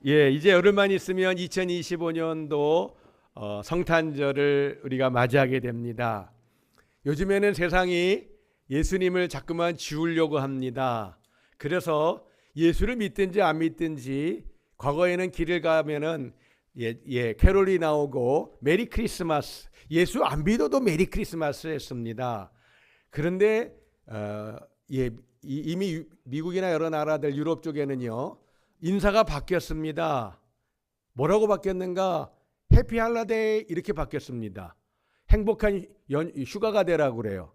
예, 이제 열흘만 있으면 2025년도 성탄절을 우리가 맞이하게 됩니다. 요즘에는 세상이 예수님을 자꾸만 지우려고 합니다. 그래서 예수를 믿든지 안 믿든지 과거에는 길을 가면은 캐롤이 나오고 메리 크리스마스, 예수 안 믿어도 메리 크리스마스 했습니다. 그런데 이미 미국이나 여러 나라들 유럽 쪽에는요 인사가 바뀌었습니다. 뭐라고 바뀌었는가? 해피 할러데이 이렇게 바뀌었습니다. 행복한 휴가가 되라고 그래요.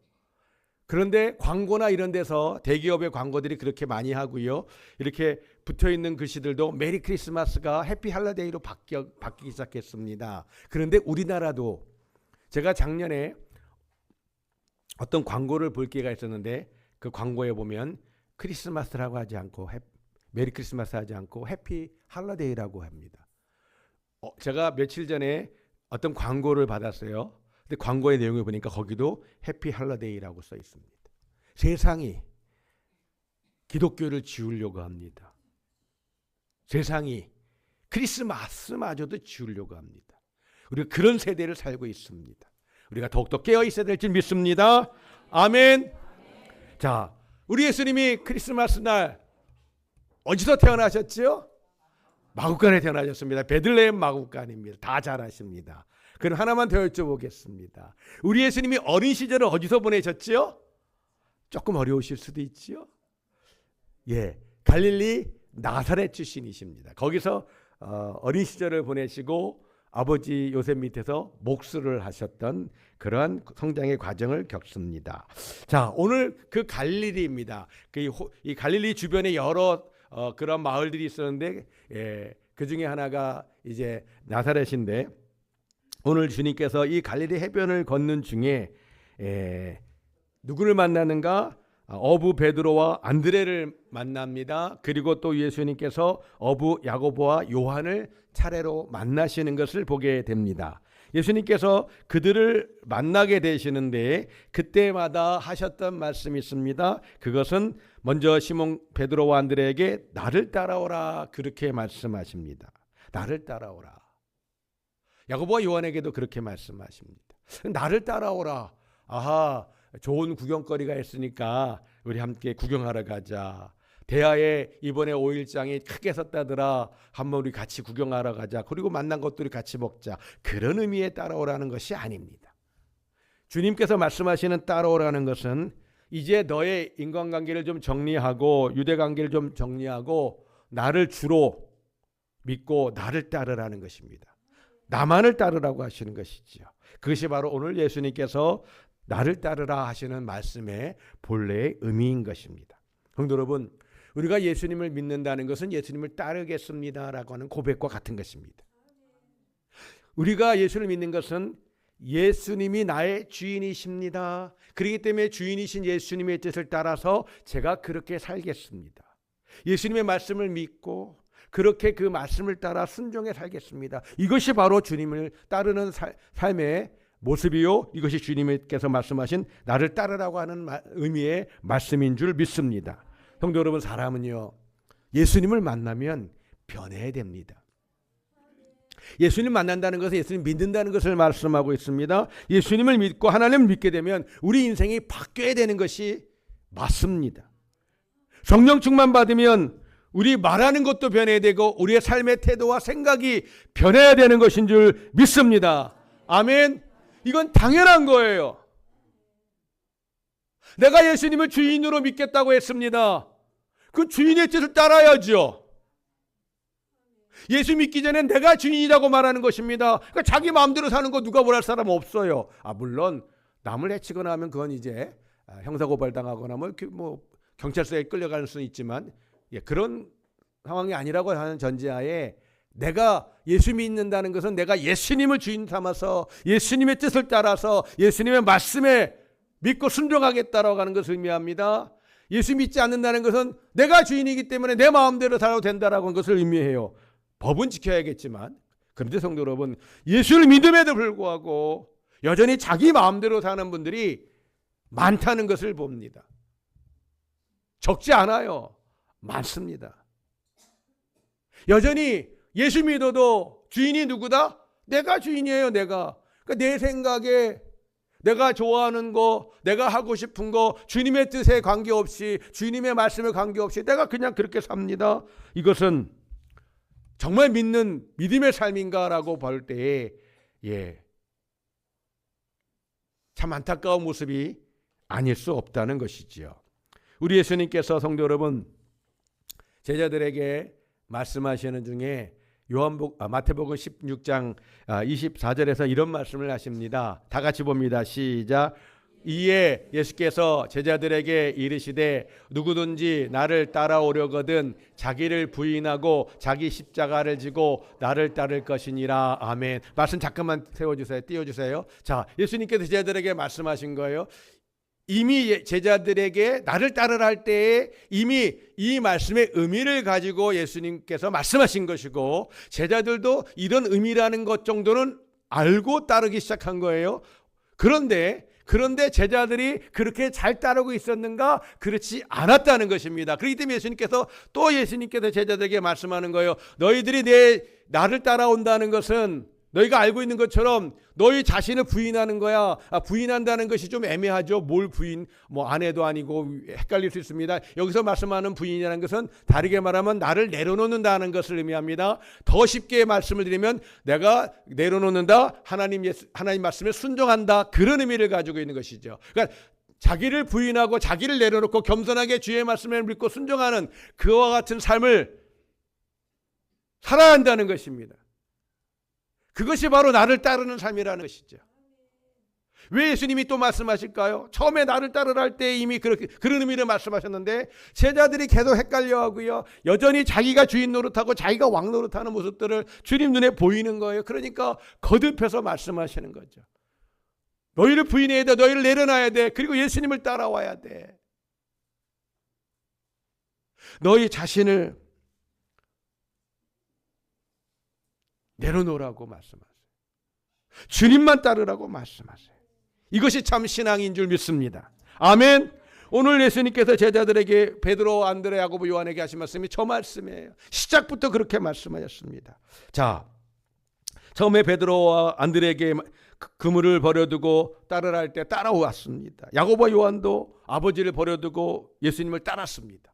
그런데 광고나 이런 데서 대기업의 광고들이 그렇게 많이 하고요. 이렇게 붙어있는 글씨들도 메리 크리스마스가 해피 할러데이로 바뀌기 시작했습니다. 그런데 우리나라도 제가 작년에 어떤 광고를 볼 기회가 있었는데 그 광고에 보면 크리스마스라고 하지 않고 메리 크리스마스 하지 않고 해피 할러데이라고 합니다. 제가 며칠 전에 어떤 광고를 받았어요. 근데 광고의 내용을 보니까 거기도 해피 할러데이라고 써 있습니다. 세상이 기독교를 지우려고 합니다. 세상이 크리스마스마저도 지우려고 합니다. 우리가 그런 세대를 살고 있습니다. 우리가 더욱더 깨어 있어야 될 줄 믿습니다. 아멘. 자, 우리 예수님이 크리스마스 날 어디서 태어나셨죠? 마구간에 태어나셨습니다. 베들레헴 마구간입니다. 다 잘 아십니다. 그럼 하나만 더 여쭤보겠습니다. 우리 예수님이 어린 시절을 어디서 보내셨죠? 조금 어려우실 수도 있죠. 갈릴리 나사렛 출신이십니다. 거기서 어린 시절을 보내시고 아버지 요셉 밑에서 목수를 하셨던 그러한 성장의 과정을 겪습니다. 자, 오늘 그 갈릴리입니다. 이 갈릴리 주변에 여러 그런 마을들이 있었는데 그 중에 하나가 이제 나사렛인데 오늘 주님께서 이 갈릴리 해변을 걷는 중에 누구를 만나는가? 어부 베드로와 안드레를 만납니다. 그리고 또 예수님께서 어부 야고보와 요한을 차례로 만나시는 것을 보게 됩니다. 예수님께서 그들을 만나게 되시는데 그때마다 하셨던 말씀이 있습니다. 그것은 먼저 시몬 베드로와 안드레에게 나를 따라오라 그렇게 말씀하십니다. 나를 따라오라. 야고보와 요한에게도 그렇게 말씀하십니다. 나를 따라오라. 아하, 좋은 구경거리가 있으니까 우리 함께 구경하러 가자. 대하에 이번에 5일장이 크게 섰다더라. 한번 우리 같이 구경하러 가자. 그리고 만난 것들이 같이 먹자. 그런 의미의 따라오라는 것이 아닙니다. 주님께서 말씀하시는 따라오라는 것은 이제 너의 인간관계를 좀 정리하고 유대관계를 좀 정리하고 나를 주로 믿고 나를 따르라는 것입니다. 나만을 따르라고 하시는 것이지요. 그것이 바로 오늘 예수님께서 나를 따르라 하시는 말씀의 본래의 의미인 것입니다. 성도 여러분, 우리가 예수님을 믿는다는 것은 예수님을 따르겠습니다라고 하는 고백과 같은 것입니다. 우리가 예수를 믿는 것은 예수님이 나의 주인이십니다. 그렇기 때문에 주인이신 예수님의 뜻을 따라서 제가 그렇게 살겠습니다. 예수님의 말씀을 믿고 그렇게 그 말씀을 따라 순종해 살겠습니다. 이것이 바로 주님을 따르는 삶의 모습이요. 이것이 주님께서 말씀하신 나를 따르라고 하는 의미의 말씀인 줄 믿습니다. 성도 여러분, 사람은요 예수님을 만나면 변해야 됩니다. 예수님 만난다는 것은 예수님 믿는다는 것을 말씀하고 있습니다. 예수님을 믿고 하나님을 믿게 되면 우리 인생이 바뀌어야 되는 것이 맞습니다. 성령 충만 받으면 우리 말하는 것도 변해야 되고 우리의 삶의 태도와 생각이 변해야 되는 것인 줄 믿습니다. 아멘. 이건 당연한 거예요. 내가 예수님을 주인으로 믿겠다고 했습니다. 그 주인의 뜻을 따라야죠. 예수 믿기 전에 내가 주인이라고 말하는 것입니다. 그러니까 자기 마음대로 사는 거 누가 뭐랄 사람 없어요. 물론 남을 해치거나 하면 그건 이제 형사고발당하거나 뭐 경찰서에 끌려갈 수는 있지만 그런 상황이 아니라고 하는 전제하에 내가 예수 믿는다는 것은 내가 예수님을 주인 삼아서 예수님의 뜻을 따라서 예수님의 말씀에 믿고 순종하겠다라고 하는 것을 의미합니다. 예수 믿지 않는다는 것은 내가 주인이기 때문에 내 마음대로 살아도 된다라고 하는 것을 의미해요. 법은 지켜야겠지만 그런데 성도 여러분, 예수를 믿음에도 불구하고 여전히 자기 마음대로 사는 분들이 많다는 것을 봅니다. 적지 않아요. 많습니다. 여전히 예수 믿어도 주인이 누구다? 내가 주인이에요. 내가. 그러니까 내 생각에 내가 좋아하는 거, 내가 하고 싶은 거, 주님의 뜻에 관계없이, 주님의 말씀에 관계없이 내가 그냥 그렇게 삽니다. 이것은 정말 믿는 믿음의 삶인가라고 볼 때에 참 안타까운 모습이 아닐 수 없다는 것이지요. 우리 예수님께서 성도 여러분 제자들에게 말씀하시는 중에 마태복음 16장 24절에서 이런 말씀을 하십니다. 다 같이 봅니다. 시작. 이에 예수께서 제자들에게 이르시되 누구든지 나를 따라오려거든 자기를 부인하고 자기 십자가를 지고 나를 따를 것이니라. 아멘. 말씀 잠깐만 세워주세요. 띄워주세요. 자, 예수님께서 제자들에게 말씀하신 거예요. 이미 제자들에게 나를 따르라 할 때에 이미 이 말씀의 의미를 가지고 예수님께서 말씀하신 것이고 제자들도 이런 의미라는 것 정도는 알고 따르기 시작한 거예요. 그런데 제자들이 그렇게 잘 따르고 있었는가? 그렇지 않았다는 것입니다. 그렇기 때문에 예수님께서 제자들에게 말씀하는 거예요. 너희들이 나를 따라온다는 것은 너희가 알고 있는 것처럼 너희 자신을 부인하는 거야. 부인한다는 것이 좀 애매하죠. 뭘 부인, 아내도 아니고 헷갈릴 수 있습니다. 여기서 말씀하는 부인이라는 것은 다르게 말하면 나를 내려놓는다는 것을 의미합니다. 더 쉽게 말씀을 드리면 내가 내려놓는다, 하나님 말씀에 순종한다, 그런 의미를 가지고 있는 것이죠. 그러니까 자기를 부인하고 자기를 내려놓고 겸손하게 주의 말씀을 믿고 순종하는 그와 같은 삶을 살아야 한다는 것입니다. 그것이 바로 나를 따르는 삶이라는 것이죠. 왜 예수님이 또 말씀하실까요? 처음에 나를 따르라 할 때 이미 그런 의미를 말씀하셨는데 제자들이 계속 헷갈려하고요. 여전히 자기가 주인 노릇하고 자기가 왕 노릇하는 모습들을 주님 눈에 보이는 거예요. 그러니까 거듭해서 말씀하시는 거죠. 너희를 부인해야 돼. 너희를 내려놔야 돼. 그리고 예수님을 따라와야 돼. 너희 자신을 내려놓으라고 말씀하세요. 주님만 따르라고 말씀하세요. 이것이 참 신앙인 줄 믿습니다. 아멘. 오늘 예수님께서 제자들에게 베드로, 안드레, 야고보, 요한에게 하신 말씀이 저 말씀이에요. 시작부터 그렇게 말씀하셨습니다. 자, 처음에 베드로와 안드레에게 그물을 버려두고 따르라 할 때 따라왔습니다. 야고보와 요한도 아버지를 버려두고 예수님을 따랐습니다.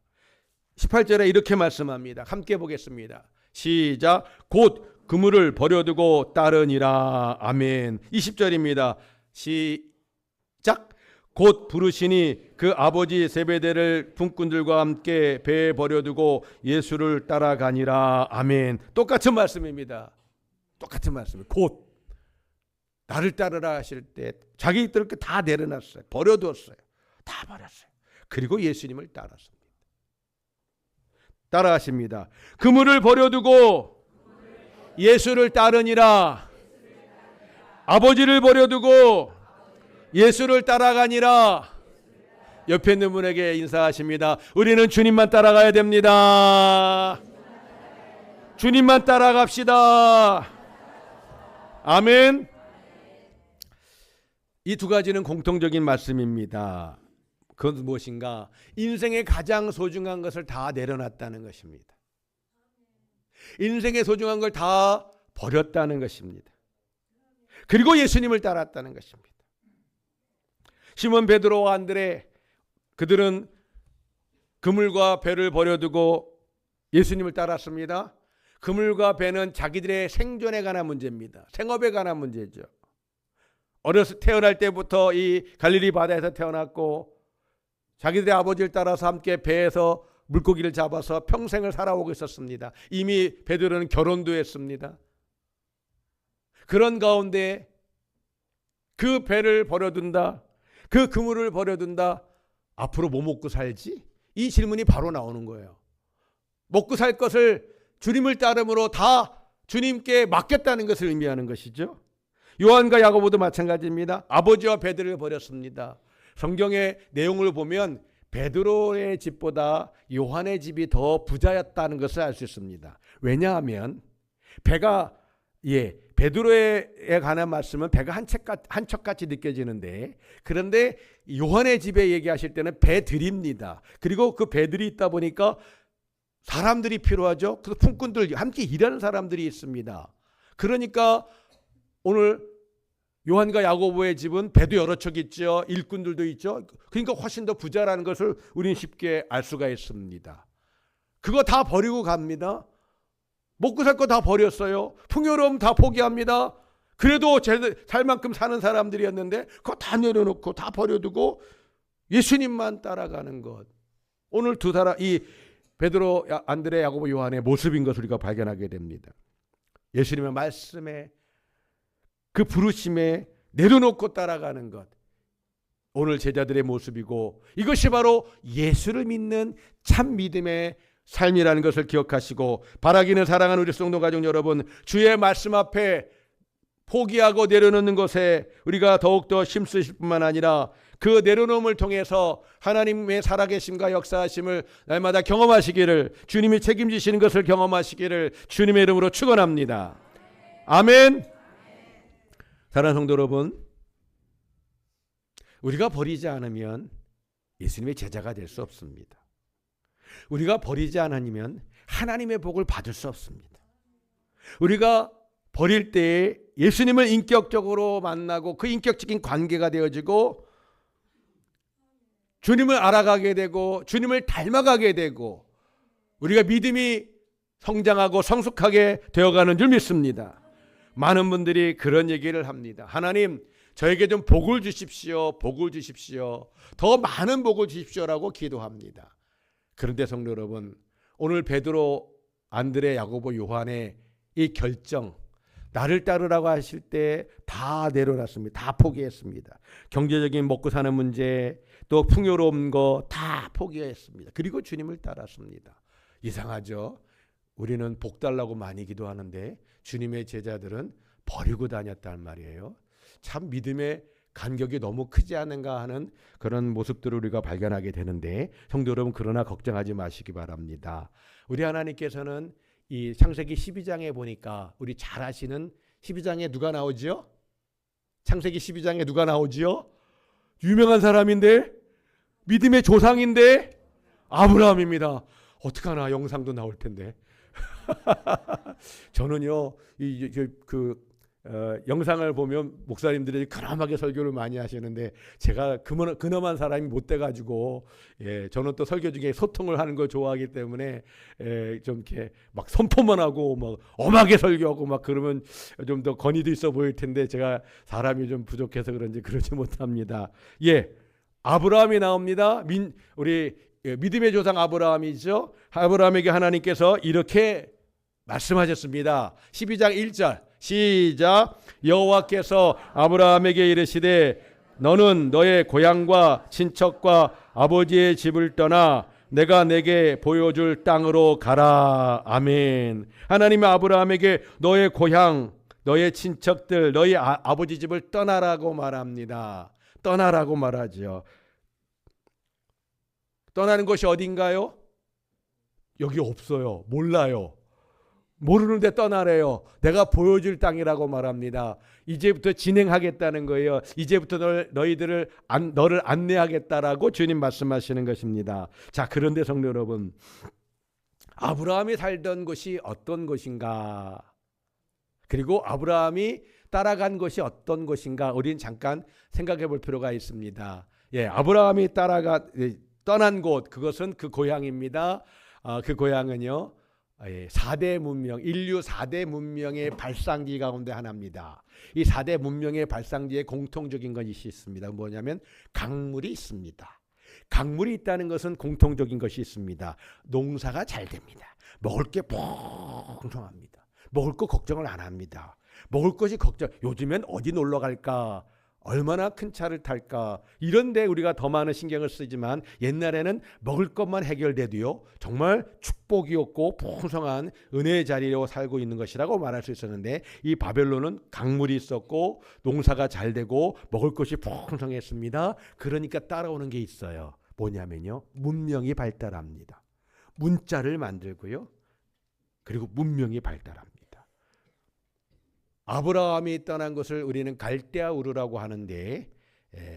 18절에 이렇게 말씀합니다. 함께 보겠습니다. 시작. 곧 그물을 버려두고 따르니라. 아멘. 20절입니다. 시작. 곧 부르시니 그 아버지 세베대를 품꾼들과 함께 배에 버려두고 예수를 따라가니라. 아멘. 똑같은 말씀입니다. 똑같은 말씀이에요. 곧 나를 따르라 하실 때 자기들 다 내려놨어요. 버려두었어요. 다 버렸어요. 그리고 예수님을 따랐습니다. 따라하십니다. 그물을 버려두고 예수를 따르니라. 아버지를 버려두고 예수를 따라가니라. 옆에 있는 분에게 인사하십니다. 우리는 주님만 따라가야 됩니다. 주님만 따라갑시다. 아멘. 이 두 가지는 공통적인 말씀입니다. 그건 무엇인가? 인생의 가장 소중한 것을 다 내려놨다는 것입니다. 인생의 소중한 걸 다 버렸다는 것입니다. 그리고 예수님을 따랐다는 것입니다. 시몬, 베드로와 안드레, 그들은 그물과 배를 버려두고 예수님을 따랐습니다. 그물과 배는 자기들의 생존에 관한 문제입니다. 생업에 관한 문제죠. 태어날 때부터 이 갈릴리 바다에서 태어났고 자기들의 아버지를 따라서 함께 배에서 물고기를 잡아서 평생을 살아오고 있었습니다. 이미 베드로는 결혼도 했습니다. 그런 가운데 그 배를 버려둔다, 그 그물을 버려둔다, 앞으로 뭐 먹고 살지? 이 질문이 바로 나오는 거예요. 먹고 살 것을 주님을 따름으로 다 주님께 맡겼다는 것을 의미하는 것이죠. 요한과 야고보도 마찬가지입니다. 아버지와 베드로를 버렸습니다. 성경의 내용을 보면 베드로의 집보다 요한의 집이 더 부자였다는 것을 알 수 있습니다. 왜냐하면 베드로에 관한 말씀은 배가 한 척같이 느껴지는데, 그런데 요한의 집에 얘기하실 때는 배들입니다. 그리고 그 배들이 있다 보니까 사람들이 필요하죠. 그래서 품꾼들, 함께 일하는 사람들이 있습니다. 그러니까 오늘 요한과 야고보의 집은 배도 여러 척 있죠. 일꾼들도 있죠. 그러니까 훨씬 더 부자라는 것을 우리는 쉽게 알 수가 있습니다. 그거 다 버리고 갑니다. 먹고 살 거 다 버렸어요. 풍요로움 다 포기합니다. 그래도 살 만큼 사는 사람들이었는데 그거 다 내려놓고 다 버려두고 예수님만 따라가는 것. 오늘 두 사람, 이 베드로, 안드레, 야고보, 요한의 모습인 것을 우리가 발견하게 됩니다. 예수님의 말씀에, 그 부르심에 내려놓고 따라가는 것. 오늘 제자들의 모습이고, 이것이 바로 예수를 믿는 참 믿음의 삶이라는 것을 기억하시고, 바라기는 사랑하는 우리 성도 가족 여러분, 주의 말씀 앞에 포기하고 내려놓는 것에 우리가 더욱더 힘쓰실 뿐만 아니라 그 내려놓음을 통해서 하나님의 살아계심과 역사하심을 날마다 경험하시기를, 주님이 책임지시는 것을 경험하시기를 주님의 이름으로 축원합니다. 아멘. 사랑하는 성도 여러분, 우리가 버리지 않으면 예수님의 제자가 될 수 없습니다. 우리가 버리지 않으면 하나님의 복을 받을 수 없습니다. 우리가 버릴 때에 예수님을 인격적으로 만나고 그 인격적인 관계가 되어지고 주님을 알아가게 되고 주님을 닮아가게 되고 우리가 믿음이 성장하고 성숙하게 되어가는 줄 믿습니다. 많은 분들이 그런 얘기를 합니다. 하나님, 저에게 좀 복을 주십시오. 복을 주십시오. 더 많은 복을 주십시오라고 기도합니다. 그런데 성도 여러분, 오늘 베드로, 안드레, 야고보, 요한의 이 결정, 나를 따르라고 하실 때 다 내려놨습니다. 다 포기했습니다. 경제적인 먹고 사는 문제, 또 풍요로운 거 다 포기했습니다. 그리고 주님을 따랐습니다. 이상하죠? 우리는 복 달라고 많이 기도하는데 주님의 제자들은 버리고 다녔단 말이에요. 참 믿음의 간격이 너무 크지 않은가 하는 그런 모습들을 우리가 발견하게 되는데, 성도 여러분, 그러나 걱정하지 마시기 바랍니다. 우리 하나님께서는 이 창세기 12장에 보니까 우리 잘 아시는 12장에 누가 나오지요? 창세기 12장에 누가 나오지요? 유명한 사람인데, 믿음의 조상인데 아브라함입니다. 어떡하나, 영상도 나올 텐데. 저는요, 영상을 보면 목사님들이 근엄하게 설교를 많이 하시는데 제가 근엄한 사람이 못 돼가지고, 저는 또 설교 중에 소통을 하는 걸 좋아하기 때문에 좀 이렇게 막 선포만 하고 막 엄하게 설교하고 막 그러면 좀 더 권위도 있어 보일 텐데 제가 사람이 좀 부족해서 그런지 그러지 못합니다. 아브라함이 나옵니다. 우리 믿음의 조상 아브라함이죠. 아브라함에게 하나님께서 이렇게 말씀하셨습니다. 12장 1절 시작. 여호와께서 아브라함에게 이르시되 너는 너의 고향과 친척과 아버지의 집을 떠나 내가 내게 보여줄 땅으로 가라. 아멘. 하나님은 아브라함에게 너의 고향, 너의 친척들, 너의 아버지 집을 떠나라고 말합니다. 떠나라고 말하죠. 떠나는 곳이 어딘가요? 여기 없어요. 몰라요. 모르는데 떠나래요. 내가 보여줄 땅이라고 말합니다. 이제부터 진행하겠다는 거예요. 이제부터 너를 안내하겠다라고 주님 말씀하시는 것입니다. 자, 그런데 성도 여러분, 아브라함이 살던 곳이 어떤 곳인가? 그리고 아브라함이 따라간 곳이 어떤 곳인가? 우리는 잠깐 생각해 볼 필요가 있습니다. 아브라함이 떠난 곳, 그것은 그 고향입니다. 그 고향은요, 4대 문명, 인류 4대 문명의 발상지 가운데 하나입니다. 이 4대 문명의 발상지에 공통적인 것이 있습니다. 뭐냐면 강물이 있습니다. 강물이 있다는 것은 공통적인 것이 있습니다. 농사가 잘 됩니다. 먹을 게 풍성합니다. 먹을 거 걱정을 안 합니다. 먹을 것이 걱정, 요즘엔 어디 놀러 갈까? 얼마나 큰 차를 탈까? 이런데 우리가 더 많은 신경을 쓰지만 옛날에는 먹을 것만 해결돼도요, 정말 축복이었고 풍성한 은혜의 자리로 살고 있는 것이라고 말할 수 있었는데, 이 바벨론은 강물이 있었고 농사가 잘 되고 먹을 것이 풍성했습니다. 그러니까 따라오는 게 있어요. 뭐냐면요, 문명이 발달합니다. 문자를 만들고요, 그리고 문명이 발달합니다. 아브라함이 떠난 것을 우리는 갈대아 우르라고 하는데,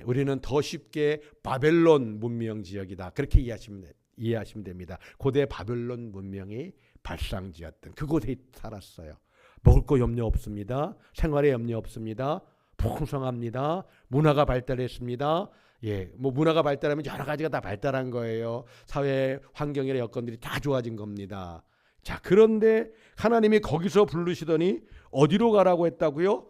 우리는 더 쉽게 바벨론 문명 지역이다, 그렇게 이해하시면 이해하시면 됩니다. 고대 바벨론 문명이 발상지였던 그곳에 살았어요. 먹을 거 염려 없습니다. 생활에 염려 없습니다. 풍성합니다. 문화가 발달했습니다. 예, 뭐 문화가 발달하면 여러 가지가 다 발달한 거예요. 사회 환경이나 여건들이 다 좋아진 겁니다. 자, 그런데 하나님이 거기서 부르시더니 어디로 가라고 했다고요?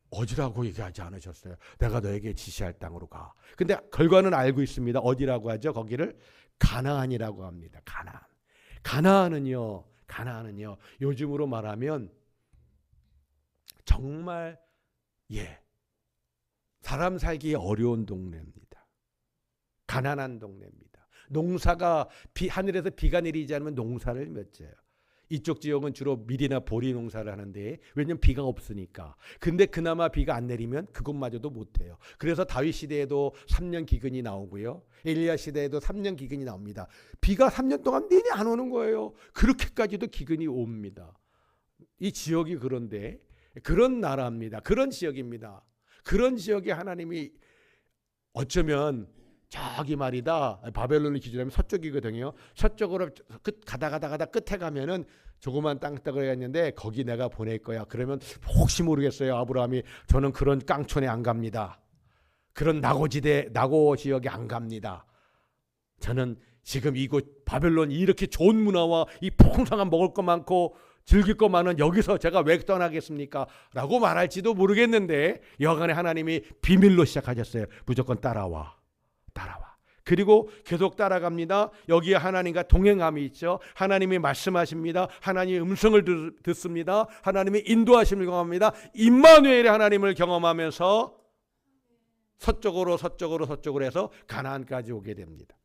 어디라고 얘기하지 않으셨어요. 내가 너에게 지시할 땅으로 가. 근데 결과는 알고 있습니다. 어디라고 하죠? 거기를 가나안이라고 합니다. 가나안. 가나안은요. 요즘으로 말하면 정말 사람 살기 어려운 동네입니다. 가난한 동네입니다. 농사가 하늘에서 비가 내리지 않으면 농사를 못 지어요. 이쪽 지역은 주로 밀이나 보리 농사를 하는데 왜냐면 비가 없으니까. 근데 그나마 비가 안 내리면 그것마저도 못해요. 그래서 다윗 시대에도 3년 기근이 나오고요. 엘리야 시대에도 3년 기근이 나옵니다. 비가 3년 동안 내내 안 오는 거예요. 그렇게까지도 기근이 옵니다. 이 지역이 그런데 그런 나라입니다. 그런 지역입니다. 그런 지역에 하나님이 어쩌면 저기 말이다. 바벨론을 기준하면 서쪽이거든요. 서쪽으로 가다 끝에 가면은 조그만 땅덩어리가 있는데 거기 내가 보낼 거야. 그러면 혹시 모르겠어요. 아브라함이 저는 그런 깡촌에 안 갑니다. 그런 낙오 지역에 안 갑니다. 저는 지금 이곳 바벨론 이렇게 좋은 문화와 이 풍성한 먹을 거 많고 즐길 거 많은 여기서 제가 왜 떠나겠습니까? 라고 말할지도 모르겠는데 여간에 하나님이 비밀로 시작하셨어요. 무조건 따라와. 그리고 계속 따라갑니다. 여기에 하나님과 동행함이 있죠. 하나님이 말씀하십니다. 하나님의 음성을 듣습니다. 하나님의 인도하심을 경험합니다. 임마누엘의 하나님을 경험하면서 서쪽으로 해서 가나안까지 오게 됩니다.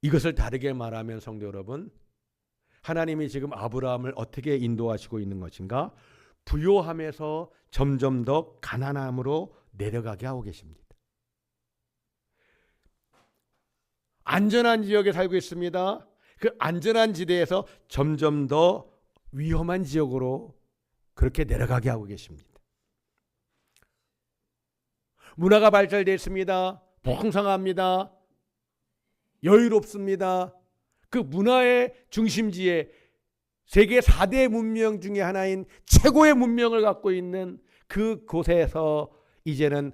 이것을 다르게 말하면 성도 여러분, 하나님이 지금 아브라함을 어떻게 인도하시고 있는 것인가? 부요함에서 점점 더 가난함으로 내려가게 하고 계십니다. 안전한 지역에 살고 있습니다. 그 안전한 지대에서 점점 더 위험한 지역으로 그렇게 내려가게 하고 계십니다. 문화가 발달되어 있습니다. 풍성합니다. 여유롭습니다. 그 문화의 중심지에 세계 4대 문명 중에 하나인 최고의 문명을 갖고 있는 그곳에서 이제는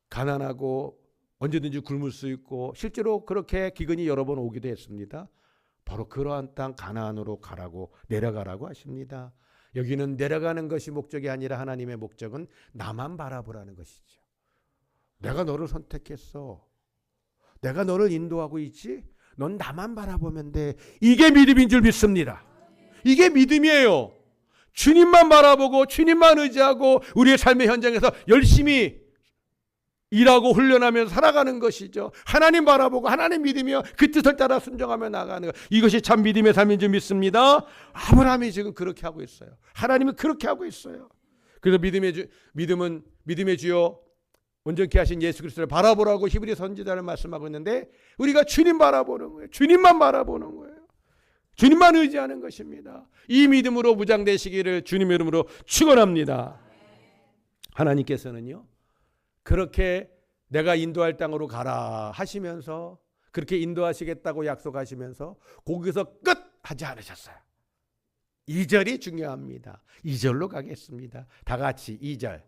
가난하고 언제든지 굶을 수 있고 실제로 그렇게 기근이 여러 번 오기도 했습니다. 바로 그러한 땅 가나안으로 가라고 내려가라고 하십니다. 여기는 내려가는 것이 목적이 아니라 하나님의 목적은 나만 바라보라는 것이죠. 내가 너를 선택했어. 내가 너를 인도하고 있지. 넌 나만 바라보면 돼. 이게 믿음인 줄 믿습니다. 이게 믿음이에요. 주님만 바라보고 주님만 의지하고 우리의 삶의 현장에서 열심히 일하고 훈련하면서 살아가는 것이죠. 하나님 바라보고 하나님 믿으며 그 뜻을 따라 순종하며 나가는 것. 이것이 참 믿음의 삶인 줄 믿습니다. 아브라함이 지금 그렇게 하고 있어요. 하나님은 그렇게 하고 있어요. 그래서 믿음의 주요 온전케 하신 예수 그리스도를 바라보라고 히브리 선지자를 말씀하고 있는데 우리가 주님 바라보는 거예요. 주님만 바라보는 거예요. 주님만 의지하는 것입니다. 이 믿음으로 무장되시기를 주님의 이름으로 축원합니다. 하나님께서는요. 그렇게 내가 인도할 땅으로 가라 하시면서 그렇게 인도하시겠다고 약속하시면서 거기서 끝 하지 않으셨어요. 2절이 중요합니다. 2절로 가겠습니다. 다 같이 2절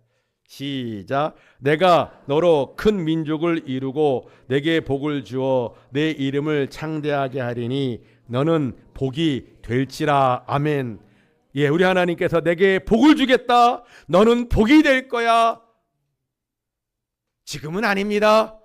시작. 내가 너로 큰 민족을 이루고 내게 복을 주어 내 이름을 창대하게 하리니 너는 복이 될지라. 아멘. 예, 우리 하나님께서 내게 복을 주겠다. 너는 복이 될 거야. 지금은 아닙니다.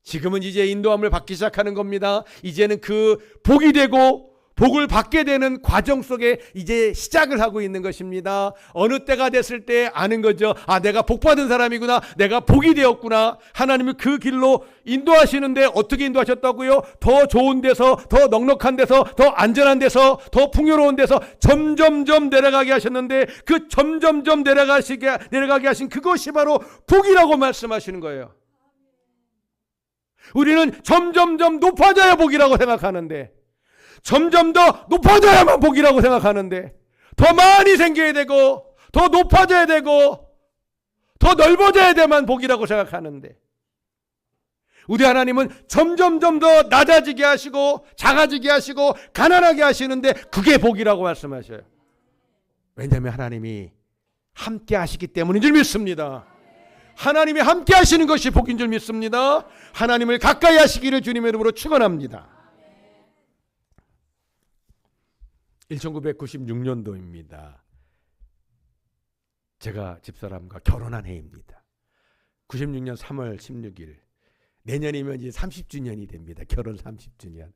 지금은 이제 인도함을 받기 시작하는 겁니다. 이제는 그 복이 되고 복을 받게 되는 과정 속에 이제 시작을 하고 있는 것입니다. 어느 때가 됐을 때 아는 거죠. 아, 내가 복 받은 사람이구나. 내가 복이 되었구나. 하나님이 그 길로 인도하시는데 어떻게 인도하셨다고요? 더 좋은 데서, 더 넉넉한 데서, 더 안전한 데서, 더 풍요로운 데서 점점점 내려가게 하셨는데 그 점점점 내려가게 하신 그것이 바로 복이라고 말씀하시는 거예요. 우리는 점점점 높아져야 복이라고 생각하는데 점점 더 높아져야만 복이라고 생각하는데 더 많이 생겨야 되고 더 높아져야 되고 더 넓어져야 돼만 복이라고 생각하는데 우리 하나님은 점점점 더 낮아지게 하시고 작아지게 하시고 가난하게 하시는데 그게 복이라고 말씀하셔요. 왜냐하면 하나님이 함께 하시기 때문인 줄 믿습니다. 하나님이 함께 하시는 것이 복인 줄 믿습니다. 하나님을 가까이 하시기를 주님의 이름으로 축원합니다. 1996년도입니다. 제가 집사람과 결혼한 해입니다. 96년 3월 16일. 내년이면 이제 30주년이 됩니다. 결혼 30주년.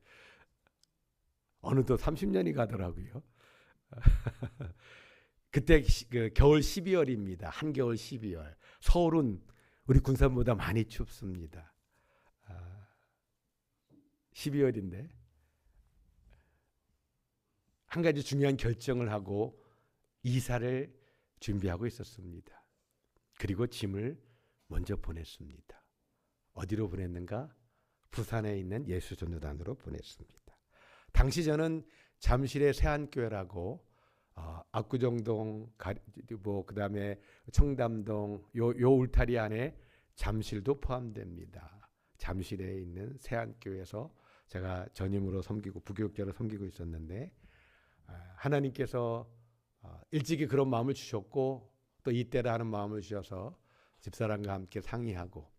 어느덧 30년이 가더라고요. 그때 겨울 12월입니다. 한겨울 12월. 서울은 우리 군산보다 많이 춥습니다. 12월인데 한 가지 중요한 결정을 하고 이사를 준비하고 있었습니다. 그리고 짐을 먼저 보냈습니다. 어디로 보냈는가? 부산에 있는 예수전도단으로 보냈습니다. 당시 저는 잠실의 세안교회라고 압구정동, 그다음에 청담동 요 울타리 안에 잠실도 포함됩니다. 잠실에 있는 세안교회에서 제가 전임으로 섬기고 부교육자로 섬기고 있었는데 하나님께서 일찍이 그런 마음을 주셨고 또 이때라 하는 마음을 주셔서 집사람과 함께 상의하고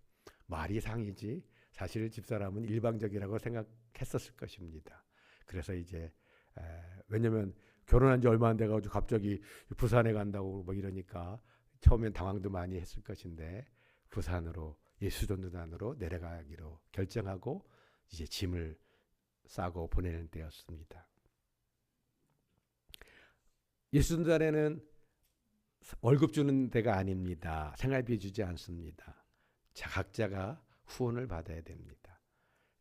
말이 상이지 사실 집사람은 일방적이라고 생각했었을 것입니다. 그래서 이제 왜냐면 결혼한 지 얼마 안 돼가지고 갑자기 부산에 간다고 뭐 이러니까 처음엔 당황도 많이 했을 것인데 부산으로 예수전도단으로 내려가기로 결정하고 이제 짐을 싸고 보내는 때였습니다. 예수전도단에는 월급 주는 데가 아닙니다. 생활비 주지 않습니다. 각자가 후원을 받아야 됩니다.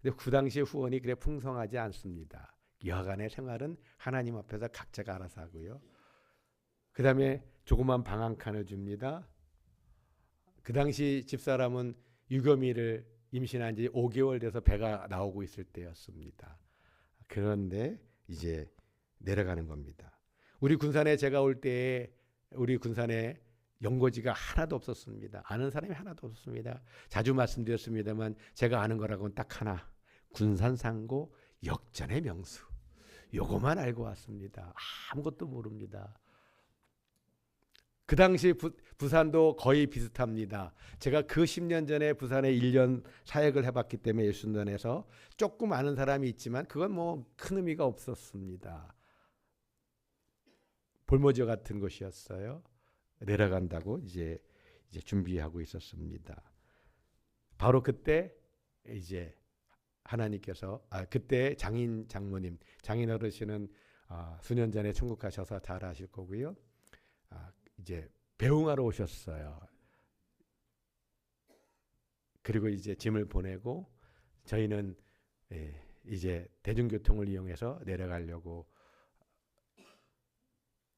근데 그 당시에 후원이 그래 풍성하지 않습니다. 여하간의 생활은 하나님 앞에서 각자가 알아서 하고요. 그 다음에 조그만 방 한 칸을 줍니다. 그 당시 집사람은 유교미를 임신한 지 5개월 돼서 배가 나오고 있을 때였습니다. 그런데 이제 내려가는 겁니다. 우리 군산에 제가 올 때에 우리 군산에 연고지가 하나도 없었습니다. 아는 사람이 하나도 없었습니다. 자주 말씀드렸습니다만 제가 아는 거라고는 딱 하나. 군산상고 역전의 명수. 요거만 알고 왔습니다. 아무것도 모릅니다. 그 당시 부산도 거의 비슷합니다. 제가 그 10년 전에 부산에 1년 사역을 해봤기 때문에 예수전도단에서 조금 아는 사람이 있지만 그건 뭐 큰 의미가 없었습니다. 볼모지와 같은 곳이었어요. 내려간다고 이제 준비하고 있었습니다. 바로 그때 이제 하나님께서 그때 장인 장모님, 장인 어르신은 수년 전에 천국 가셔서 잘 아실 거고요. 이제 배웅하러 오셨어요. 그리고 이제 짐을 보내고 저희는 이제 대중교통을 이용해서 내려가려고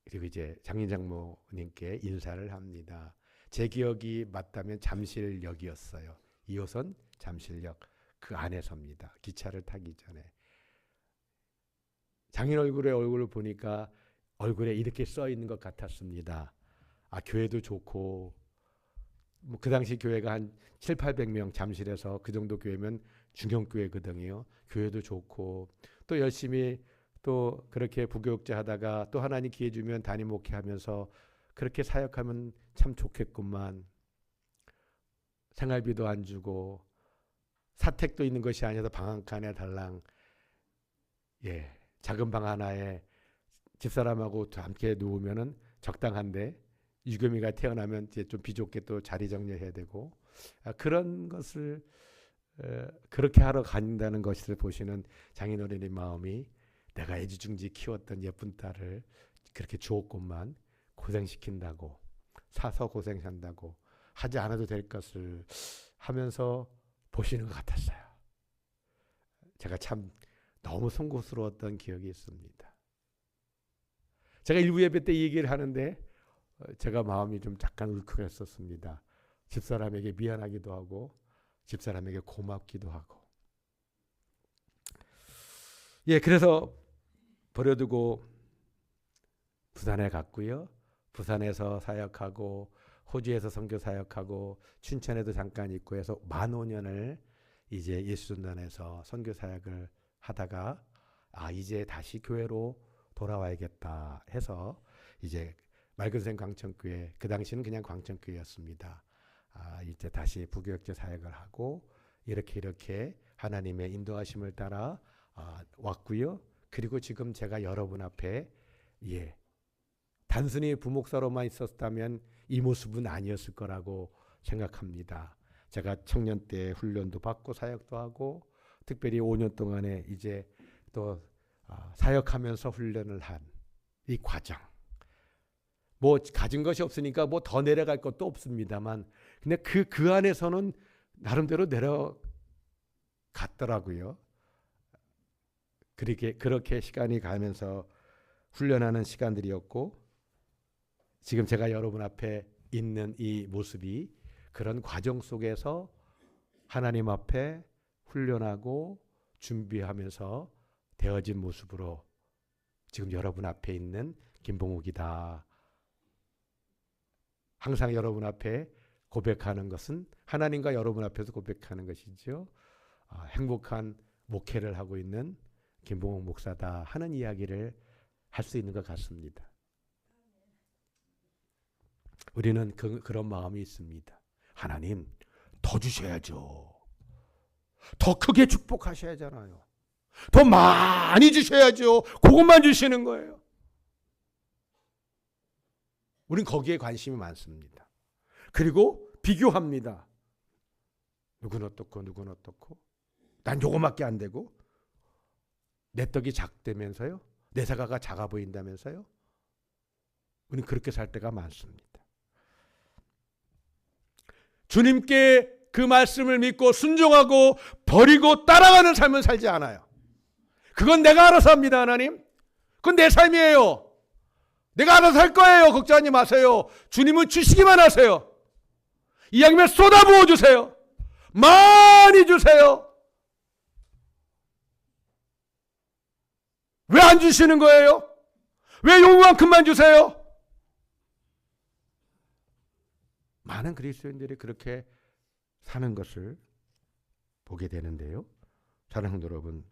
그리고 이제 장인 장모님께 인사를 합니다. 제 기억이 맞다면 잠실역이었어요. 2호선 잠실역 그 안에서입니다. 기차를 타기 전에. 장인 얼굴을 보니까 얼굴에 이렇게 써 있는 것 같았습니다. 교회도 좋고 뭐 그 당시 교회가 한 700~800명 잠실에서 그 정도 교회면 중형교회거든요. 교회도 좋고 또 열심히 또 그렇게 부교육자 하다가 또 하나님 기회 주면 담임 목회하면서 그렇게 사역하면 참 좋겠구만. 생활비도 안 주고 사택도 있는 것이 아니어서 방 한 칸에 달랑 작은 방 하나에 집사람하고 함께 누우면은 적당한데 유교미가 태어나면 이제 좀 비좁게 또 자리 정리해야 되고 그런 것을 그렇게 하러 간다는 것을 보시는 장인어른의 마음이 내가 애지중지 키웠던 예쁜 딸을 그렇게 주었건만 고생시킨다고 사서 고생한다고 하지 않아도 될 것을 하면서 보시는 것 같았어요. 제가 참 너무 송구스러웠던 기억이 있습니다. 제가 일부 예배 때 이 얘기를 하는데 제가 마음이 좀 약간 울컥했었습니다. 집사람에게 미안하기도 하고 집사람에게 고맙기도 하고 그래서 버려두고 부산에 갔고요. 부산에서 사역하고 호주에서 선교 사역하고 춘천에도 잠깐 있고 해서 만 5년을 이제 예수전단에서 선교 사역을 하다가 이제 다시 교회로 돌아와야겠다 해서 이제 맑은샘 광천교회, 그 당시는 그냥 광천교회였습니다. 이제 다시 부교역제 사역을 하고 이렇게 하나님의 인도하심을 따라 왔고요. 그리고 지금 제가 여러분 앞에 단순히 부목사로만 있었다면 이 모습은 아니었을 거라고 생각합니다. 제가 청년 때 훈련도 받고 사역도 하고 특별히 5년 동안에 이제 또 사역하면서 훈련을 한 이 과정. 뭐 가진 것이 없으니까 뭐 더 내려갈 것도 없습니다만 근데 그 안에서는 나름대로 내려갔더라고요. 그렇게 시간이 가면서 훈련하는 시간들이었고 지금 제가 여러분 앞에 있는 이 모습이 그런 과정 속에서 하나님 앞에 훈련하고 준비하면서 되어진 모습으로 지금 여러분 앞에 있는 김봉욱이다. 항상 여러분 앞에 고백하는 것은 하나님과 여러분 앞에서 고백하는 것이죠. 행복한 목회를 하고 있는 김봉욱 목사다 하는 이야기를 할 수 있는 것 같습니다. 우리는 그런 마음이 있습니다. 하나님 더 주셔야죠. 더 크게 축복하셔야잖아요. 더 많이 주셔야죠. 그것만 주시는 거예요. 우린 거기에 관심이 많습니다. 그리고 비교합니다. 누구는 어떻고 누구는 어떻고 난 요거밖에 안 되고 내 떡이 작다면서요. 내 사과가 작아 보인다면서요. 우린 그렇게 살 때가 많습니다. 주님께 그 말씀을 믿고 순종하고 버리고 따라가는 삶을 살지 않아요. 그건 내가 알아서 합니다. 하나님. 그건 내 삶이에요. 내가 알아서 할 거예요. 걱정하지 마세요. 주님은 주시기만 하세요. 이왕이면 쏟아부어 주세요. 많이 주세요. 왜 안 주시는 거예요? 왜 요만큼만 주세요? 많은 그리스도인들이 그렇게 사는 것을 보게 되는데요. 사랑하는 여러분,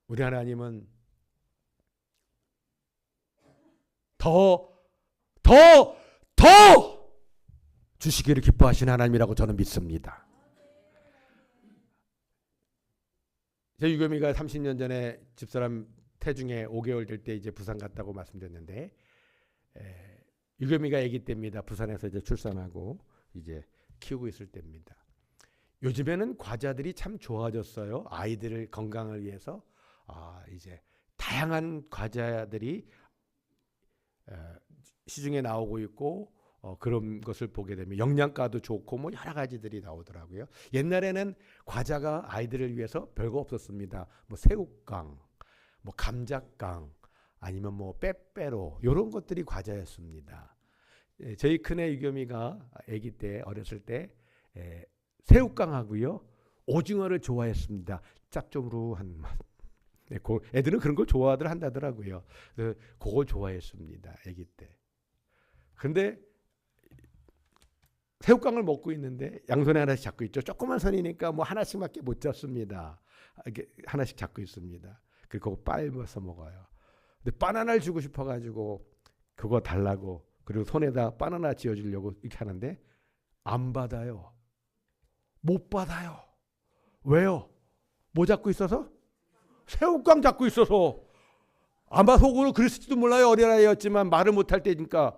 우리 하나님은 더 주시기를 기뻐하시는 하나님이라고 저는 믿습니다. 제 유겸이가 30년 전에 집사람 태중에 5개월 될 때 이제 부산 갔다고 말씀드렸는데 유겸이가 아기 때입니다. 부산에서 이제 출산하고 이제 키우고 있을 때입니다. 요즘에는 과자들이 참 좋아졌어요. 아이들 건강을 위해서 이제 다양한 과자들이 시중에 나오고 있고 그런 것을 보게 되면 영양가도 좋고 뭐 여러 가지들이 나오더라고요. 옛날에는 과자가 아이들을 위해서 별거 없었습니다. 뭐 새우깡, 뭐 감자깡, 아니면 뭐 빼빼로 이런 것들이 과자였습니다. 저희 큰애 유겸이가 아기 때 어렸을 때 새우깡하고요 오징어를 좋아했습니다. 짭조름한 맛. 애들은 그런 걸 좋아들 한다더라고요. 그걸 좋아했습니다. 아기 때. 근데 새우깡을 먹고 있는데 양손에 하나씩 잡고 있죠. 조그만 손이니까 뭐 하나씩밖에 못 잡습니다. 이렇게 하나씩 잡고 있습니다. 그리고 그거 빨면서 먹어요. 근데 바나나를 주고 싶어가지고 그거 달라고 그리고 손에다 바나나 쥐어주려고 이렇게 하는데 안 받아요. 못 받아요. 왜요? 뭐 잡고 있어서? 새우깡 잡고 있어서. 아마 속으로 그랬을지도 몰라요. 어린아이였지만 말을 못할 때니까.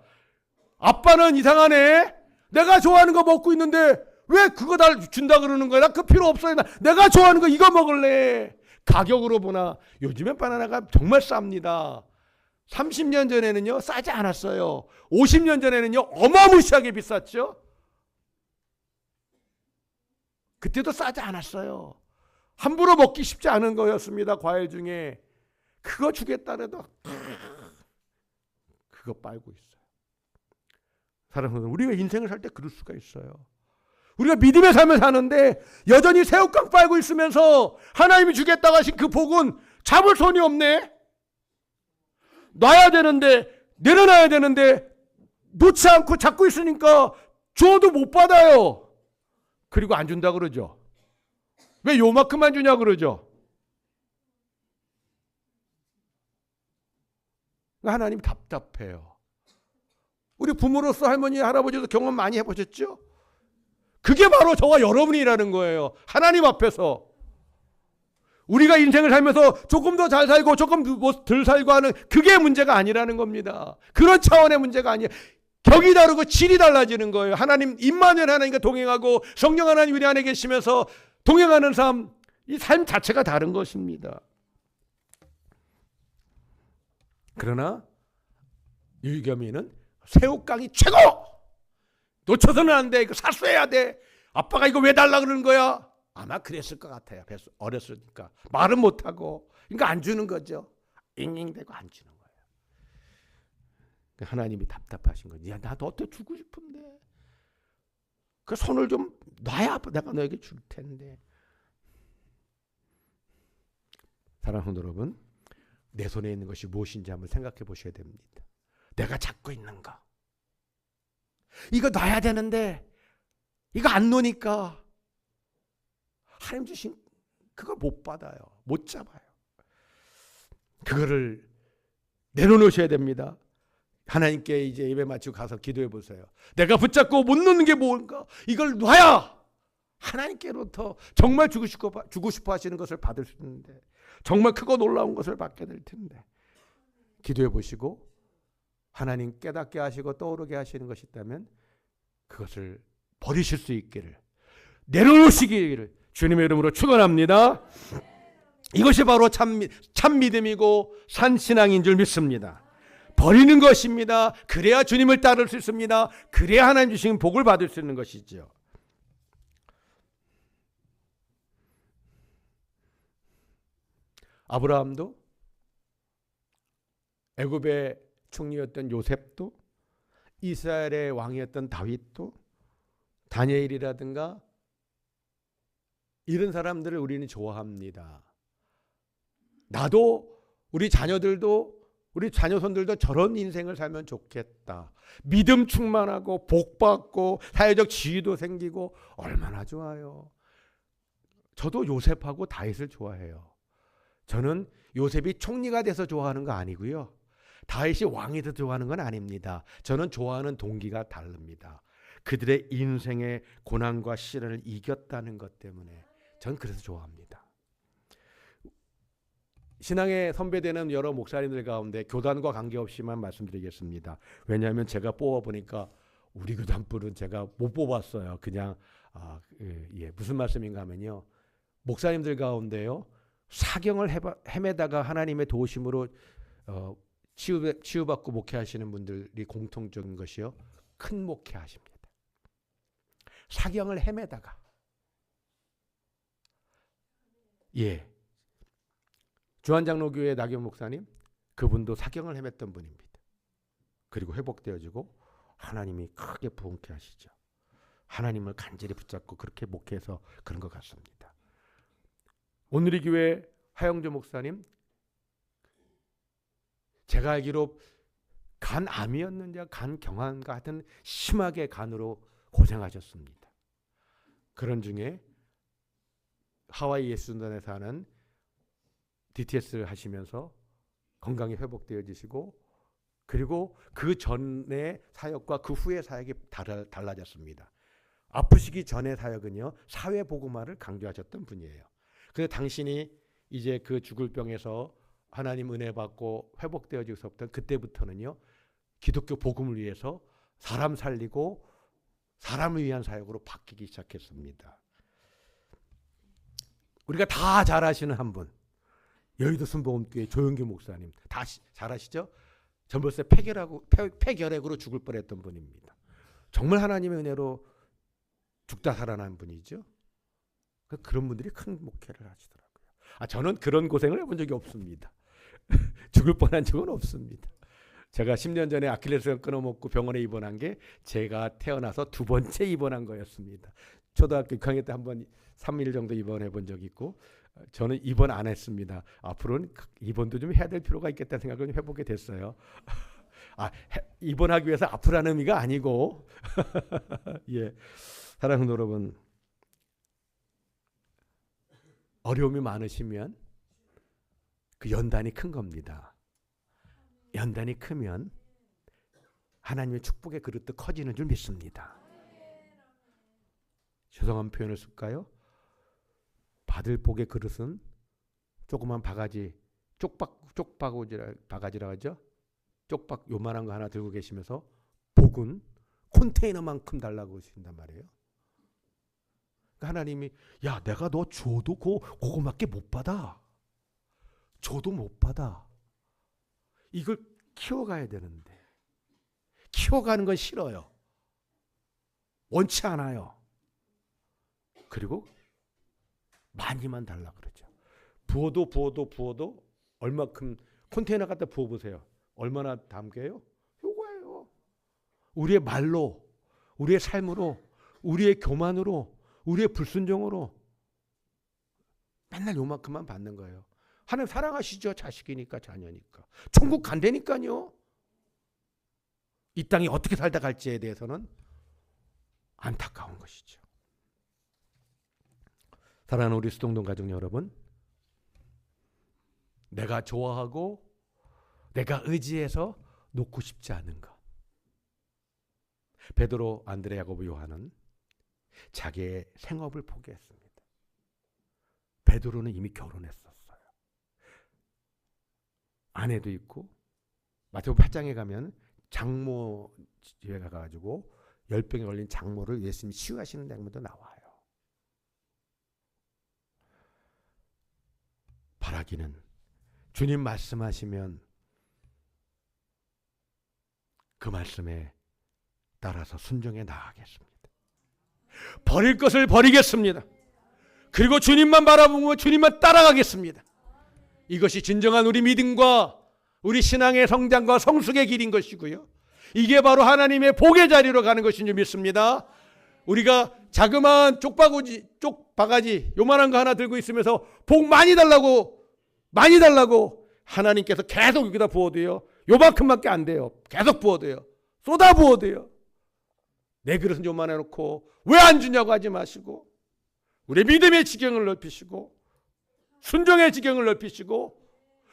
아빠는 이상하네. 내가 좋아하는 거 먹고 있는데 왜 그거 다 준다 그러는 거야? 나 그 필요 없어요. 내가 좋아하는 거 이거 먹을래. 가격으로 보나 요즘엔 바나나가 정말 쌉니다. 30년 전에는요 싸지 않았어요. 50년 전에는요 어마무시하게 비쌌죠. 그때도 싸지 않았어요. 함부로 먹기 쉽지 않은 거였습니다. 과일 중에 그거 주겠다래도 그거 빨고 있어요. 사랑하는 우리가 인생을 살 때 그럴 수가 있어요. 우리가 믿음의 삶을 사는데 여전히 새우깡 빨고 있으면서 하나님이 주겠다고 하신 그 복은 잡을 손이 없네. 놔야 되는데 내려놔야 되는데 놓지 않고 잡고 있으니까 줘도 못 받아요. 그리고 안 준다 그러죠. 왜 요만큼만 주냐 그러죠. 하나님 답답해요. 우리 부모로서 할머니, 할아버지도 경험 많이 해보셨죠? 그게 바로 저와 여러분이라는 거예요. 하나님 앞에서. 우리가 인생을 살면서 조금 더 잘 살고 조금 덜 살고 하는 그게 문제가 아니라는 겁니다. 그런 차원의 문제가 아니에요. 격이 다르고 질이 달라지는 거예요. 하나님, 임마누엘 하나님과 동행하고 성령 하나님 우리 안에 계시면서 동행하는 삶, 이 삶 자체가 다른 것입니다. 그러나 유겸이는 새우깡이 최고! 놓쳐서는 안 돼. 이거 사수해야 돼. 아빠가 이거 왜 달라 그러는 거야? 아마 그랬을 것 같아요. 어렸으니까. 말은 못하고. 그러니까 안 주는 거죠. 잉잉대고 안 주는 거예요. 하나님이 답답하신 거지. 야, 나도 어떻게 주고 싶은데. 그 손을 좀 놔야 내가 너에게 줄 텐데. 사랑하는 여러분, 내 손에 있는 것이 무엇인지 한번 생각해 보셔야 됩니다. 내가 잡고 있는 거. 이거 놔야 되는데 이거 안 놓으니까 하나님 주신 그걸 못 받아요. 못 잡아요. 그거를 내려놓으셔야 됩니다. 하나님께 이제 예배 마치고 가서 기도해 보세요. 내가 붙잡고 못 놓는 게 뭔가? 이걸 놔야 하나님께로부터 정말 주고 싶어 하시는 것을 받을 수 있는데, 정말 크고 놀라운 것을 받게 될 텐데, 기도해 보시고 하나님 깨닫게 하시고 떠오르게 하시는 것이 있다면 그것을 버리실 수 있기를, 내려놓으시기를 주님의 이름으로 축원합니다. 이것이 바로 참 믿음이고 산신앙인 줄 믿습니다. 버리는 것입니다. 그래야 주님을 따를 수 있습니다. 그래야 하나님 주신 복을 받을 수 있는 것이죠. 아브라함도, 애굽의 총리였던 요셉도, 이스라엘의 왕이었던 다윗도, 다니엘이라든가 이런 사람들을 우리는 좋아합니다. 나도, 우리 자녀들도, 우리 자녀손들도 저런 인생을 살면 좋겠다. 믿음 충만하고 복받고 사회적 지위도 생기고 얼마나 좋아요. 저도 요셉하고 다윗을 좋아해요. 저는 요셉이 총리가 돼서 좋아하는 거 아니고요. 다윗이 왕이 돼서 좋아하는 건 아닙니다. 저는 좋아하는 동기가 다릅니다. 그들의 인생의 고난과 시련을 이겼다는 것 때문에 전 그래서 좋아합니다. 신앙의 선배되는 여러 목사님들 가운데 교단과 관계없이만 말씀드리겠습니다. 왜냐하면 제가 뽑아보니까 우리 교단 분은 제가 못 뽑았어요. 그냥 무슨 말씀인가 하면요. 목사님들 가운데요. 사경을 헤매다가 하나님의 도우심으로 치유받고 목회하시는 분들이 공통적인 것이요. 큰 목회하십니다. 사경을 헤매다가. 주한장로교회 나경 목사님, 그분도 사경을 헤맸던 분입니다. 그리고 회복되어지고 하나님이 크게 부흥케 하시죠. 하나님을 간절히 붙잡고 그렇게 목회해서 그런 것 같습니다. 오늘의 교회 하영조 목사님, 제가 알기로 간암이었는지 간경화인가 하여튼 심하게 간으로 고생하셨습니다. 그런 중에 하와이 예수단에 사는 DTS를 하시면서 건강이 회복되어지시고, 그리고 그 전의 사역과 그 후의 사역이 달라졌습니다. 아프시기 전의 사역은요, 사회복음화를 강조하셨던 분이에요. 그래서 당신이 이제 그 죽을 병에서 하나님 은혜 받고 회복되어지고서부터 그때부터는요, 기독교 복음을 위해서 사람 살리고 사람을 위한 사역으로 바뀌기 시작했습니다. 우리가 다 잘 아시는 한 분, 여의도 순복음교회 조영규 목사님, 다 잘 아시죠? 전봇대 폐결핵으로 죽을 뻔했던 분입니다. 정말 하나님의 은혜로 죽다 살아난 분이죠. 그런 분들이 큰 목회를 하시더라고요. 저는 그런 고생을 해본 적이 없습니다. 죽을 뻔한 적은 없습니다. 제가 10년 전에 아킬레스건 끊어먹고 병원에 입원한 게 제가 태어나서 두 번째 입원한 거였습니다. 초등학교 6학년 때 한번 3일 정도 입원해 본 적이 있고, 저는 입원 안 했습니다. 앞으로는 입원도 좀 해야 될 필요가 있겠다는 생각을 좀 해보게 됐어요. 입원하기 위해서 아프라는 의미가 아니고 사랑하는 여러분, 어려움이 많으시면 그 연단이 큰 겁니다. 연단이 크면 하나님의 축복의 그릇도 커지는 줄 믿습니다. 죄송한 표현을 쓸까요? 받을 복의 그릇은 조그만 바가지, 바가지라 하죠. 쪽박 요만한 거 하나 들고 계시면서 복은 컨테이너만큼 달라고 하신단 말이에요. 그러니까 하나님이 야 내가 너 줘도 그거밖에 못 받아. 줘도 못 받아. 이걸 키워가야 되는데 키워가는 건 싫어요. 원치 않아요. 그리고 많이만 달라 그러죠. 부어도 얼마큼 컨테이너 갖다 부어보세요. 얼마나 담겨요? 요거예요. 우리의 말로, 우리의 삶으로, 우리의 교만으로, 우리의 불순종으로 맨날 요만큼만 받는 거예요. 하나님 사랑하시죠. 자식이니까 자녀니까. 천국 간다니까요. 이 땅이 어떻게 살다 갈지에 대해서는 안타까운 것이죠. 사랑하는 우리 수동동 가족 여러분, 내가 좋아하고 내가 의지해서 놓고 싶지 않은 것. 베드로, 안드레, 야고보, 요한은 자기의 생업을 포기했습니다. 베드로는 이미 결혼했었어요. 아내도 있고 마태복음 8장에 가면 장모 집에 가가지고 열병에 걸린 장모를 예수님이 치유하시는 장면도 나와요. 바라기는 주님 말씀하시면 그 말씀에 따라서 순종해 나가겠습니다. 버릴 것을 버리겠습니다. 그리고 주님만 바라보고 주님만 따라가겠습니다. 이것이 진정한 우리 믿음과 우리 신앙의 성장과 성숙의 길인 것이고요. 이게 바로 하나님의 복의 자리로 가는 것인 줄 믿습니다. 우리가 자그마한 쪽바가지 요만한 거 하나 들고 있으면서 복 많이 달라고 하나님께서 계속 여기다 부어도요. 요만큼밖에 안 돼요. 계속 부어도요. 쏟아 부어도요. 내 그릇은 요만해 놓고 왜 안 주냐고 하지 마시고 우리 믿음의 지경을 넓히시고 순종의 지경을 넓히시고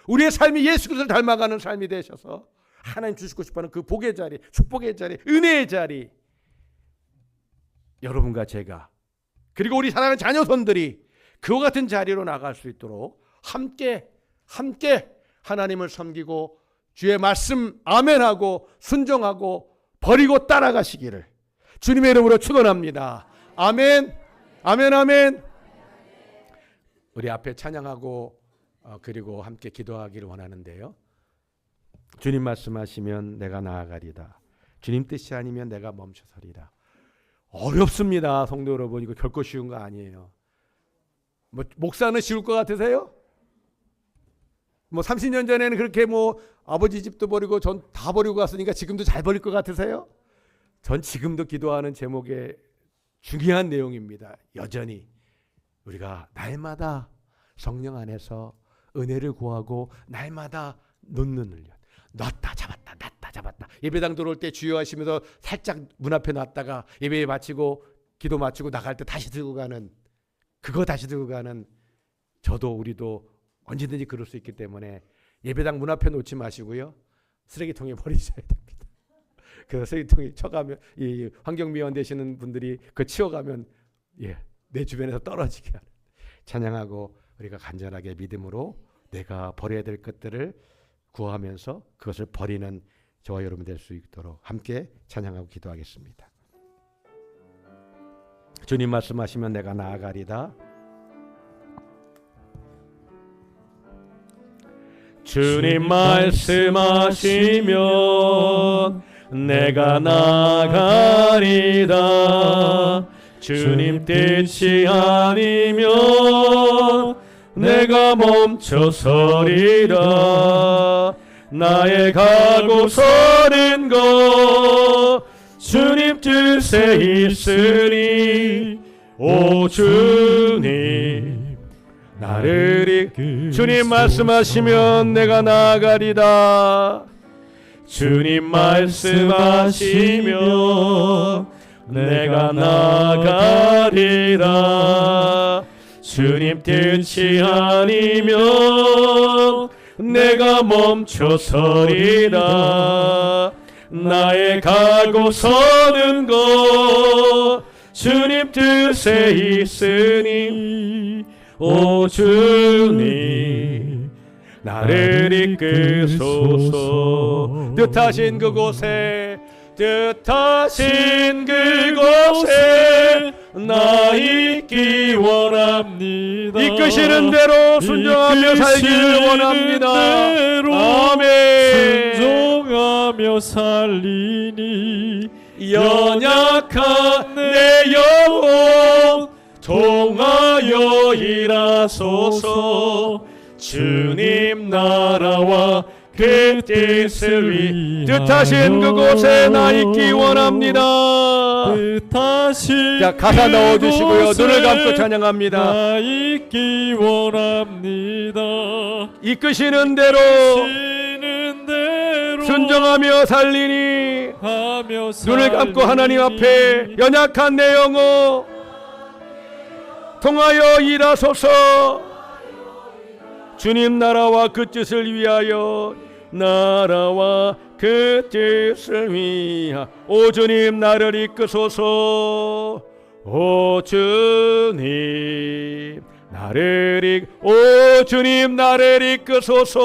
우리의 삶이 예수 그리스도를 닮아가는 삶이 되셔서 하나님 주시고 싶어하는 그 복의 자리, 축복의 자리, 은혜의 자리 여러분과 제가 그리고 우리 사랑하는 자녀손들이 그와 같은 자리로 나갈 수 있도록 함께 하나님을 섬기고 주의 말씀 아멘하고 순종하고 버리고 따라가시기를 주님의 이름으로 축원합니다. 아멘. 아멘. 아멘. 우리 앞에 찬양하고 그리고 함께 기도하기를 원하는데요. 주님 말씀하시면 내가 나아가리다. 주님 뜻이 아니면 내가 멈춰서리라. 어렵습니다. 성도 여러분, 이거 결코 쉬운 거 아니에요. 목사는 쉬울 것 같으세요? 30년 전에는 그렇게 아버지 집도 버리고 전 다 버리고 갔으니까 지금도 잘 버릴 것 같으세요? 전 지금도 기도하는 제목의 중요한 내용입니다. 여전히 우리가 날마다 성령 안에서 은혜를 구하고 날마다 놓는 훈련. 놨다 잡았다. 예배당 들어올 때 주여 하시면서 살짝 문 앞에 놨다가 예배 마치고 기도 마치고 나갈 때 다시 들고 가는 그거 다시 들고 가는 저도 우리도 언제든지 그럴 수 있기 때문에 예배당 문 앞에 놓지 마시고요. 쓰레기통에 버리셔야 됩니다. 그 쓰레기통이 쳐가면 이 환경미화원 되시는 분들이 그 치워가면 내 주변에서 떨어지게 하는 찬양하고 우리가 간절하게 믿음으로 내가 버려야 될 것들을 구하면서 그것을 버리는 저와 여러분 될 수 있도록 함께 찬양하고 기도하겠습니다. 주님 말씀하시면 내가 나아가리다. 주님 말씀하시면 내가 나아가리다. 주님 뜻이 아니면 내가 멈춰서리라. 나의 가고 서는 것 주님 뜻에 있으니 오 주님 나를 주님 말씀하시면 내가 나아가리다. 주님 말씀하시면 내가 나아가리라. 주님 뜻이 아니면 내가 멈춰서리라. 나의 가고 서는 것 주님 뜻에 있으니 오 주님 나를 이끄소서. 뜻하신 그곳에 나 있기 원합니다. 이끄시는 대로 순종하며 살기를 원합니다. 아멘. 순종하며 살리니 연약한 내 영혼 통하여 일하소서. 주님 나라와 그 뜻을 위하여 뜻하신 그곳에 나 있기 원합니다. 자, 가사 넣어주시고요. 눈을 감고 찬양합니다. 나 있기 원합니다. 이끄시는 대로 순종하며 살리니 눈을 감고 하나님 앞에 연약한 내 영혼 통하여 일하소서. 주님 나라와 그 뜻을 위하여 나라와 그 뜻을 위하여 오 주님 나를 이끄소서. 오 주님 나를 오 주님 나를 이끄소서.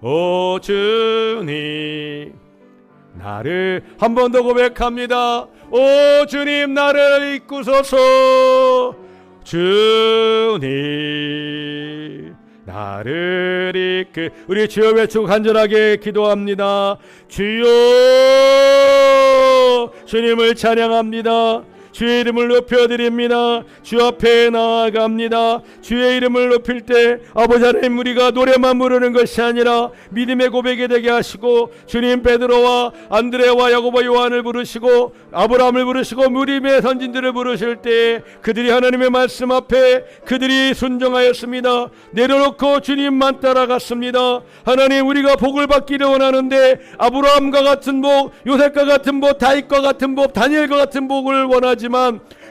오 주님 나를 한 번 더 고백합니다. 오 주님 나를 이끄소서. 주님 나를 이끌 우리 주여 외치고 간절하게 기도합니다. 주여 주님을 찬양합니다. 주의 이름을 높여드립니다. 주 앞에 나아갑니다. 주의 이름을 높일 때 아버지 하나님 우리가 노래만 부르는 것이 아니라 믿음의 고백이 되게 하시고 주님 베드로와 안드레와 야고보 요한을 부르시고 아브라함을 부르시고 무림의 선진들을 부르실 때 그들이 하나님의 말씀 앞에 그들이 순종하였습니다. 내려놓고 주님만 따라갔습니다. 하나님 우리가 복을 받기를 원하는데 아브라함과 같은 복, 요셉과 같은 복, 다윗과 같은 복, 다니엘과 같은 복을 원하지만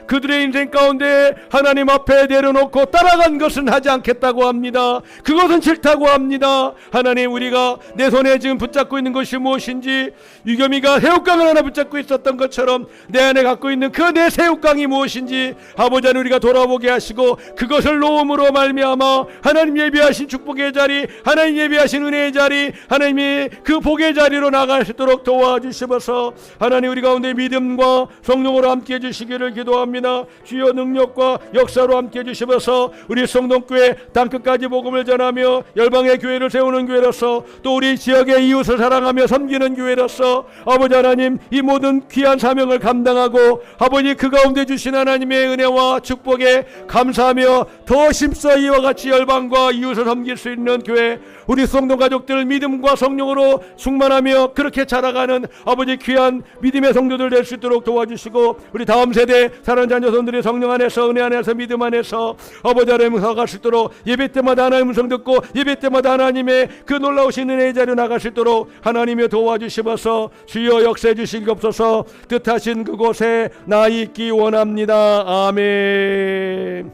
그들의 인생 가운데 하나님 앞에 내려놓고 따라간 것은 하지 않겠다고 합니다. 그것은 싫다고 합니다. 하나님 우리가 내 손에 지금 붙잡고 있는 것이 무엇인지 유겸이가 새우깡을 하나 붙잡고 있었던 것처럼 내 안에 갖고 있는 그 내 새우깡이 무엇인지 아버지 하나님 우리가 돌아보게 하시고 그것을 놓음으로 말미암아 하나님 예비하신 축복의 자리 하나님 예비하신 은혜의 자리 하나님이 그 복의 자리로 나갈 수 있도록 도와주시면서 하나님 우리 가운데 믿음과 성령으로 함께 해주시기를 기도합니다. 주여 능력과 역사로 함께 해주시면서 우리 성동교회 땅끝까지 복음을 전하며 열방의 교회를 세우는 교회로서 또 우리 지역의 이웃을 사랑하며 섬기는 교회로서 아버지 하나님 이 모든 귀한 사명을 감당하고 아버지 그 가운데 주신 하나님의 은혜와 축복에 감사하며 더 심서 이와 같이 열방과 이웃을 섬길 수 있는 교회 우리 성도 가족들 믿음과 성령으로 충만하며 그렇게 자라가는 아버지 귀한 믿음의 성도들 될 수 있도록 도와주시고 우리 다음 세대 사랑하는 자녀손들이 성령 안에서 은혜 안에서 믿음 안에서 아버지 하나님 나갈 수 있도록 예배 때마다 하나님 음성 듣고 예배 때마다 하나님의 그 놀라우신 은혜의 자리로 나갈 수 있도록 하나님의 도와주시면서 주여 역사해 주시옵소서. 뜻하신 그곳에 나 있기 원합니다. 아멘.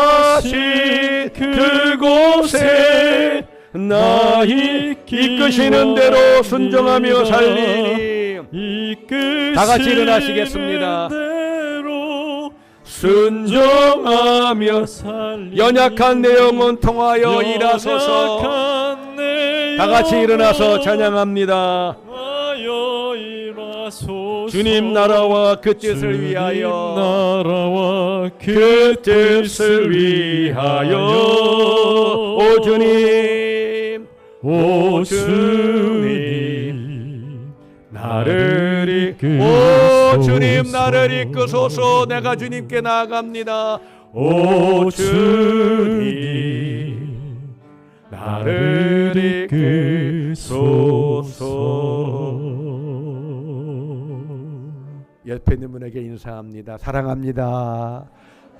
뜻하신 그곳에 나 이끄시는 대로 순종하며 살리니 다 같이 일어나시겠습니다. 순종하며 연약한 내 영혼 통하여 일하소서. 다 같이 일어나서 찬양합니다. 주님 나라와 그 뜻을 위하여 그 뜻을 위하여 오 주님 오 주님 나를 오 주님 나를 이끄소서. 내가 주님께 나아갑니다. 오 주님 나를 이끄소서. 옆에 있는 분에게 인사합니다. 사랑합니다.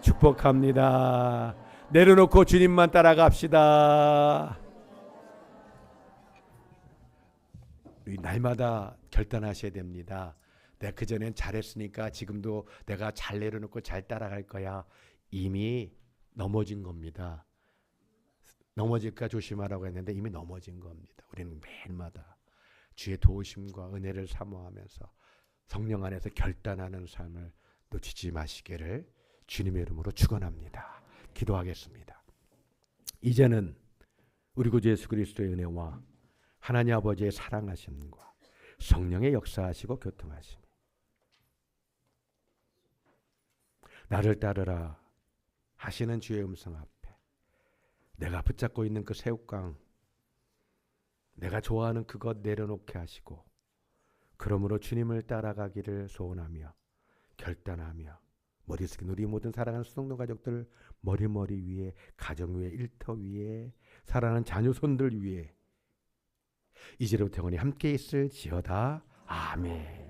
축복합니다. 내려놓고 주님만 따라갑시다. 우리 날마다 결단하셔야 됩니다. 내가 그전엔 잘했으니까 지금도 내가 잘 내려놓고 잘 따라갈 거야. 이미 넘어진 겁니다. 넘어질까 조심하라고 했는데 이미 넘어진 겁니다. 우리는 매일마다 주의 도우심과 은혜를 사모하면서 성령 안에서 결단하는 삶을 놓치지 마시기를 주님의 이름으로 축원합니다. 기도하겠습니다. 이제는 우리 구주 예수 그리스도의 은혜와 하나님 아버지의 사랑하심과 성령의 역사하시고 교통하심이 나를 따르라 하시는 주의 음성 앞에 내가 붙잡고 있는 그 새우깡, 내가 좋아하는 그것 내려놓게 하시고 그러므로 주님을 따라가기를 소원하며 결단하며 머릿속에 우리 모든 사랑하는 수성도 가족들 머리 위에, 가정 위에, 일터 위에, 사랑하는 자녀 손들 위에 이제로부터 영원히 함께 있을지어다. 아멘.